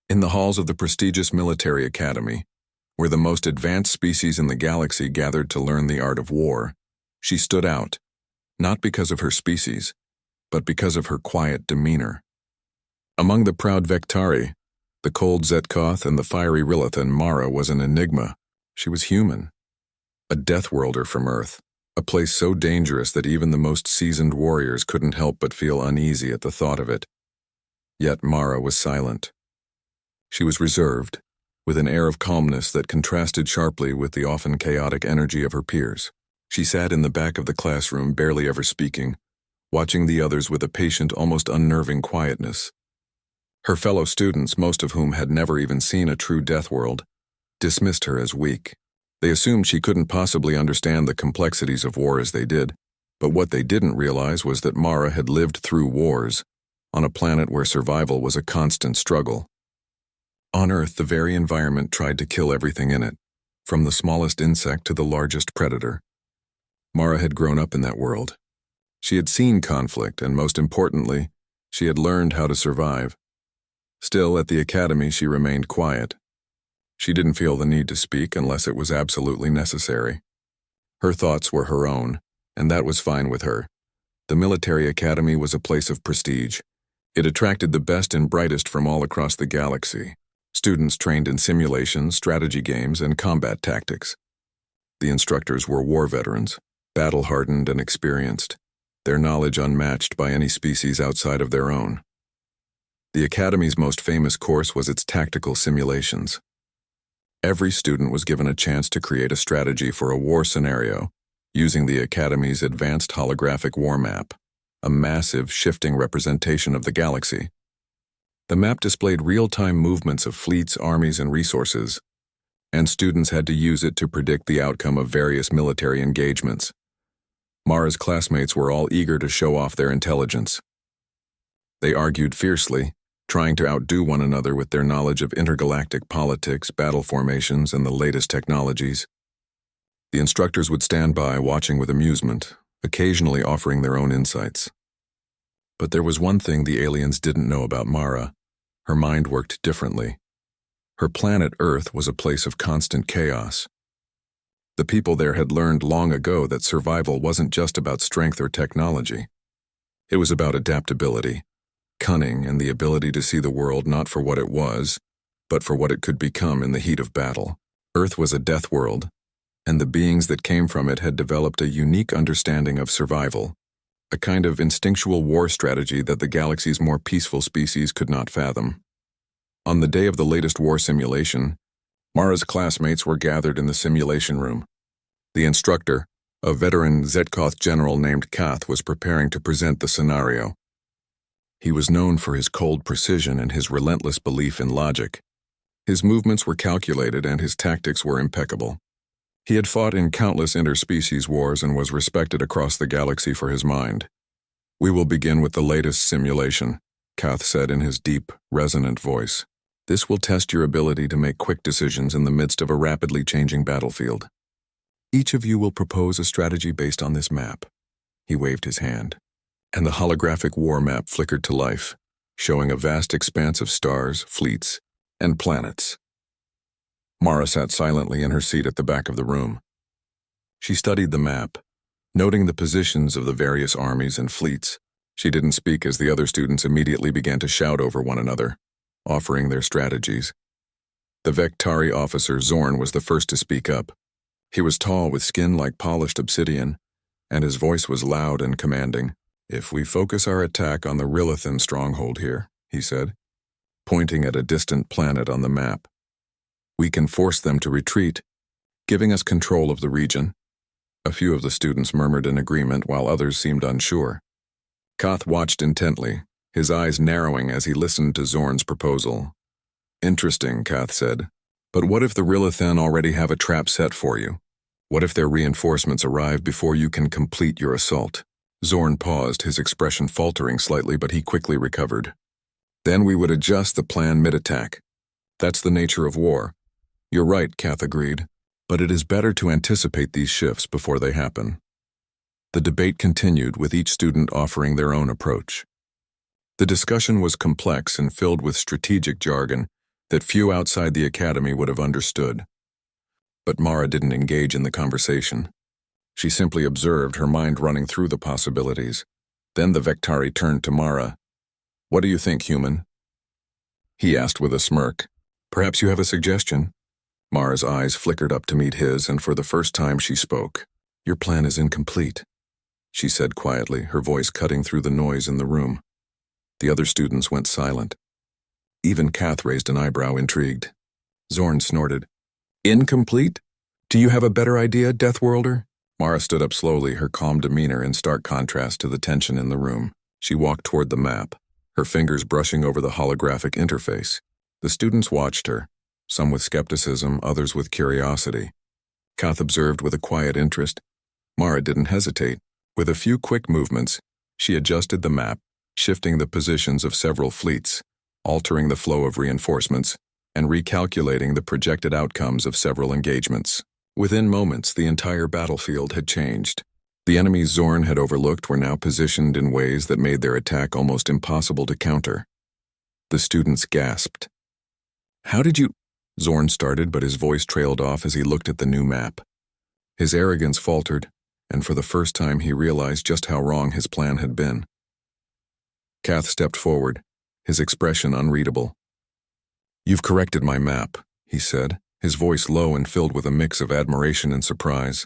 In the halls of the prestigious military academy, where the most advanced species in the galaxy gathered to learn the art of war, she stood out, not because of her species, but because of her quiet demeanor. Among the proud Vectari, the cold Zetkoth and the fiery Rilithan, Mara was an enigma. She was human, a Deathworlder from Earth, a place so dangerous that even the most seasoned warriors couldn't help but feel uneasy at the thought of it. Yet Mara was silent. She was reserved, with an air of calmness that contrasted sharply with the often chaotic energy of her peers. She sat in the back of the classroom, barely ever speaking, watching the others with a patient, almost unnerving quietness. Her fellow students, most of whom had never even seen a true Deathworld, dismissed her as weak. They assumed she couldn't possibly understand the complexities of war as they did, but what they didn't realize was that Mara had lived through wars, on a planet where survival was a constant struggle. On Earth, the very environment tried to kill everything in it, from the smallest insect to the largest predator. Mara had grown up in that world. She had seen conflict, and most importantly, she had learned how to survive. Still, at the academy, she remained quiet. She didn't feel the need to speak unless it was absolutely necessary. Her thoughts were her own, and that was fine with her. The military academy was a place of prestige. It attracted the best and brightest from all across the galaxy. Students trained in simulations, strategy games, and combat tactics. The instructors were war veterans, battle-hardened and experienced, their knowledge unmatched by any species outside of their own. The Academy's most famous course was its tactical simulations. Every student was given a chance to create a strategy for a war scenario using the Academy's advanced holographic war map, a massive, shifting representation of the galaxy. The map displayed real-time movements of fleets, armies, and resources, and students had to use it to predict the outcome of various military engagements. Mara's classmates were all eager to show off their intelligence. They argued fiercely, trying to outdo one another with their knowledge of intergalactic politics, battle formations, and the latest technologies. The instructors would stand by, watching with amusement, occasionally offering their own insights. But there was one thing the aliens didn't know about Mara. Her mind worked differently. Her planet Earth was a place of constant chaos. The people there had learned long ago that survival wasn't just about strength or technology. It was about adaptability, cunning, and the ability to see the world not for what it was, but for what it could become in the heat of battle. Earth was a death world, and the beings that came from it had developed a unique understanding of survival, a kind of instinctual war strategy that the galaxy's more peaceful species could not fathom. On the day of the latest war simulation, Mara's classmates were gathered in the simulation room. The instructor, a veteran Zetkoth general named Kath, was preparing to present the scenario. He was known for his cold precision and his relentless belief in logic. His movements were calculated and his tactics were impeccable. He had fought in countless interspecies wars and was respected across the galaxy for his mind. "We will begin with the latest simulation," Kath said in his deep, resonant voice. "This will test your ability to make quick decisions in the midst of a rapidly changing battlefield. Each of you will propose a strategy based on this map." He waved his hand, and the holographic war map flickered to life, showing a vast expanse of stars, fleets, and planets. Mara sat silently in her seat at the back of the room. She studied the map, noting the positions of the various armies and fleets. She didn't speak as the other students immediately began to shout over one another, offering their strategies. The Vectari officer Zorn was the first to speak up. He was tall with skin like polished obsidian, and his voice was loud and commanding. "If we focus our attack on the Rilithan stronghold here," he said, pointing at a distant planet on the map, "we can force them to retreat, giving us control of the region." A few of the students murmured in agreement while others seemed unsure. Kath watched intently, his eyes narrowing as he listened to Zorn's proposal. "Interesting," Kath said. "But what if the Rilithan already have a trap set for you? What if their reinforcements arrive before you can complete your assault?" Zorn paused, his expression faltering slightly, but he quickly recovered. "Then we would adjust the plan mid-attack. That's the nature of war." "You're right," Kath agreed, "but it is better to anticipate these shifts before they happen." The debate continued, with each student offering their own approach. The discussion was complex and filled with strategic jargon, that few outside the academy would have understood. But Mara didn't engage in the conversation. She simply observed, her mind running through the possibilities. Then the Vektari turned to Mara. "What do you think, human?" he asked with a smirk. "Perhaps you have a suggestion?" Mara's eyes flickered up to meet his, and for the first time she spoke. "Your plan is incomplete," she said quietly, her voice cutting through the noise in the room. The other students went silent. Even Kath raised an eyebrow, intrigued. Zorn snorted. "Incomplete? Do you have a better idea, Deathworlder?" Mara stood up slowly, her calm demeanor in stark contrast to the tension in the room. She walked toward the map, her fingers brushing over the holographic interface. The students watched her, some with skepticism, others with curiosity. Kath observed with a quiet interest. Mara didn't hesitate. With a few quick movements, she adjusted the map, shifting the positions of several fleets, altering the flow of reinforcements, and recalculating the projected outcomes of several engagements. Within moments, the entire battlefield had changed. The enemies Zorn had overlooked were now positioned in ways that made their attack almost impossible to counter. The students gasped. "How did you—" Zorn started, but his voice trailed off as he looked at the new map. His arrogance faltered, and for the first time he realized just how wrong his plan had been. Kath stepped forward, his expression unreadable. "You've corrected my map," he said, his voice low and filled with a mix of admiration and surprise.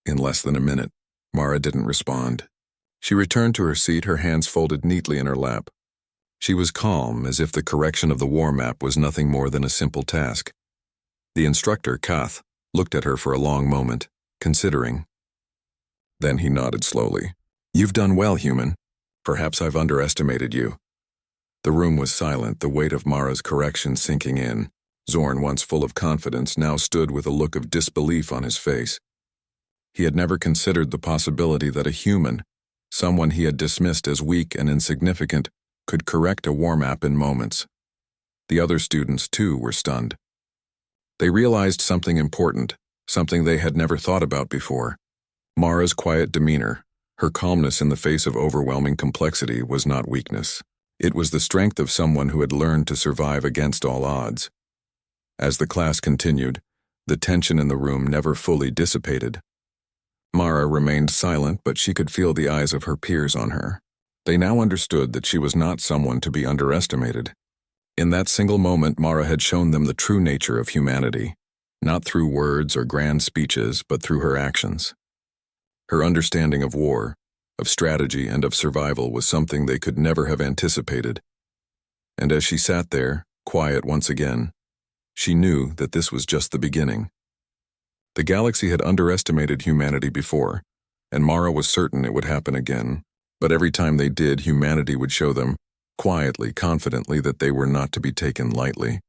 In less than a minute, Mara didn't respond. She returned to her seat, her hands folded neatly in her lap. She was calm, as if the correction of the war map was nothing more than a simple task. The instructor, Kath, looked at her for a long moment, considering. Then he nodded slowly. "You've done well, human. Perhaps I've underestimated you." The room was silent, the weight of Mara's correction sinking in. Zorn, once full of confidence, now stood with a look of disbelief on his face. He had never considered the possibility that a human, someone he had dismissed as weak and insignificant, could correct a war map in moments. The other students, too, were stunned. They realized something important, something they had never thought about before. Mara's quiet demeanor, her calmness in the face of overwhelming complexity, was not weakness. It was the strength of someone who had learned to survive against all odds. As the class continued, the tension in the room never fully dissipated. Mara remained silent, but she could feel the eyes of her peers on her. They now understood that she was not someone to be underestimated. In that single moment, Mara had shown them the true nature of humanity, not through words or grand speeches, but through her actions. Her understanding of war, of strategy, and of survival was something they could never have anticipated. And as she sat there, quiet once again, she knew that this was just the beginning. The galaxy had underestimated humanity before, and Mara was certain it would happen again. But every time they did, humanity would show them, quietly, confidently, that they were not to be taken lightly.